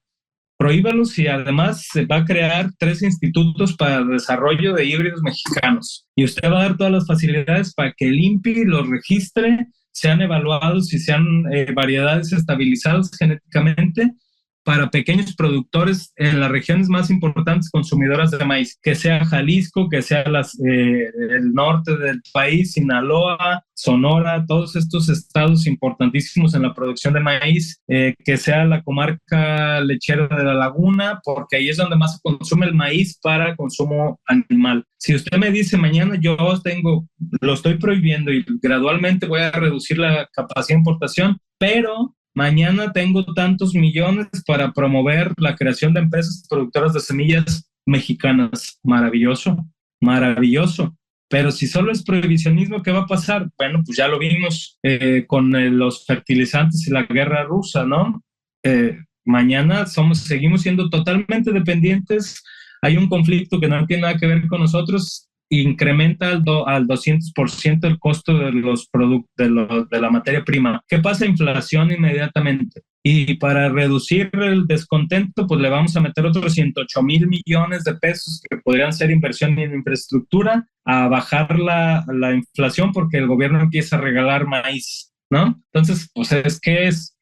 Prohíbalos y además se va a crear 3 institutos para el desarrollo de híbridos mexicanos. Y usted va a dar todas las facilidades para que el INPI los registre, sean evaluados y sean variedades estabilizadas genéticamente para pequeños productores en las regiones más importantes consumidoras de maíz, que sea Jalisco, que sea el norte del país, Sinaloa, Sonora, todos estos estados importantísimos en la producción de maíz, que sea la comarca lechera de la Laguna, porque ahí es donde más se consume el maíz para consumo animal. Si usted me dice mañana yo tengo lo estoy prohibiendo y gradualmente voy a reducir la capacidad de importación, pero mañana tengo tantos millones para promover la creación de empresas productoras de semillas mexicanas. Maravilloso, maravilloso. Pero si solo es prohibicionismo, ¿qué va a pasar? Bueno, pues ya lo vimos con los fertilizantes y la guerra rusa, ¿no? Mañana seguimos siendo totalmente dependientes. Hay un conflicto que no tiene nada que ver con nosotros, incrementa al 200% el costo de los productos de la materia prima. ¿Qué pasa? Inflación inmediatamente. Y para reducir el descontento, pues le vamos a meter otros 108,000 millones de pesos que podrían ser inversión en infraestructura, a bajar la inflación porque el gobierno empieza a regalar maíz, ¿no? Entonces, pues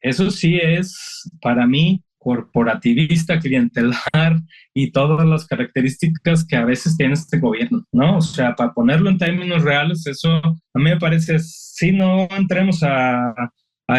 eso sí es para mí corporativista, clientelar y todas las características que a veces tiene este gobierno, ¿no? O sea, para ponerlo en términos reales, eso a mí me parece, si no entremos a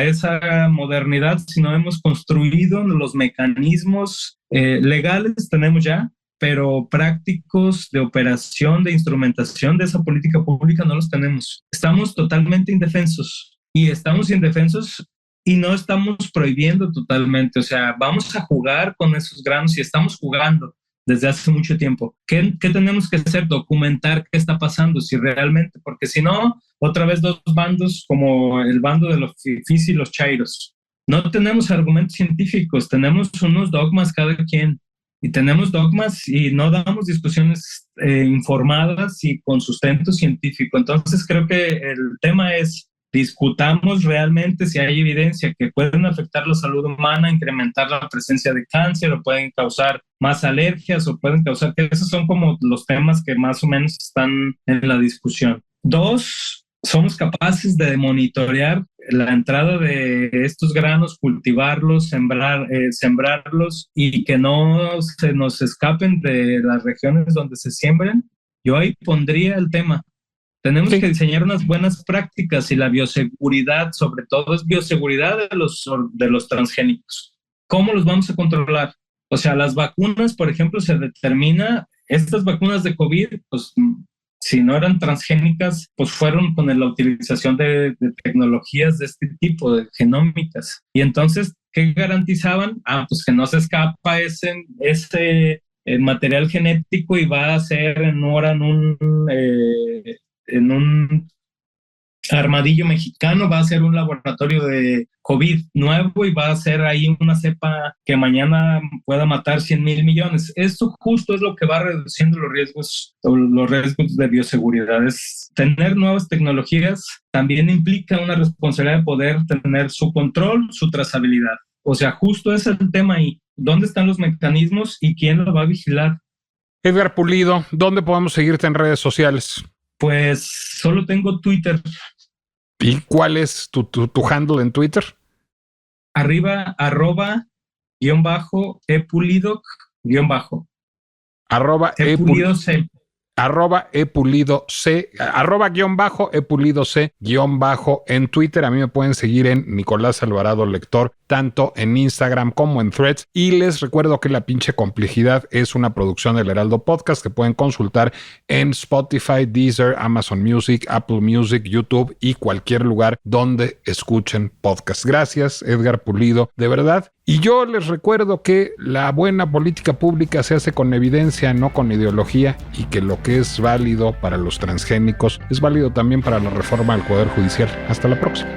esa modernidad, si no hemos construido los mecanismos legales, tenemos ya, pero prácticos de operación, de instrumentación de esa política pública no los tenemos. Estamos totalmente indefensos y estamos indefensos y no estamos prohibiendo totalmente. O sea, vamos a jugar con esos granos y estamos jugando desde hace mucho tiempo. ¿Qué tenemos que hacer? Documentar qué está pasando, si realmente, porque si no, otra vez dos bandos como el bando de los fifís y los chairos. No tenemos argumentos científicos, tenemos unos dogmas cada quien y tenemos dogmas y no damos discusiones informadas y con sustento científico. Entonces creo que el tema es discutamos realmente si hay evidencia que pueden afectar la salud humana, incrementar la presencia de cáncer o pueden causar más alergias o pueden causar, que esos son como los temas que más o menos están en la discusión. 2, somos capaces de monitorear la entrada de estos granos, cultivarlos, sembrarlos y que no se nos escapen de las regiones donde se siembren. Yo ahí pondría el tema. Tenemos que diseñar unas buenas prácticas y la bioseguridad, sobre todo, es bioseguridad de los transgénicos. ¿Cómo los vamos a controlar? O sea, las vacunas, por ejemplo, se determina, estas vacunas de COVID, pues si no eran transgénicas, pues fueron con la utilización de tecnologías de este tipo, de genómicas. Y entonces, ¿qué garantizaban? Pues que no se escapa ese material genético y va a ser en un armadillo mexicano, va a ser un laboratorio de COVID nuevo y va a ser ahí una cepa que mañana pueda matar 100,000 millones. Esto justo es lo que va reduciendo los riesgos de bioseguridad. Es tener nuevas tecnologías también implica una responsabilidad de poder tener su control, su trazabilidad. O sea, justo ese es el tema ahí. ¿Dónde están los mecanismos y quién lo va a vigilar? Edgar Pulido, ¿dónde podemos seguirte en redes sociales? Pues solo tengo Twitter. ¿Y cuál es tu handle en Twitter? @_epulidoc_. @epulidoc. @epulidoc, @epulidoc_ en Twitter. A mí me pueden seguir en Nicolás Alvarado Lector, tanto en Instagram como en Threads. Y les recuerdo que La Pinche Complejidad es una producción del Heraldo Podcast que pueden consultar en Spotify, Deezer, Amazon Music, Apple Music, YouTube y cualquier lugar donde escuchen podcasts. Gracias, Edgar Pulido, de verdad. Y yo les recuerdo que la buena política pública se hace con evidencia, no con ideología, y que lo que es válido para los transgénicos es válido también para la reforma del Poder Judicial. Hasta la próxima.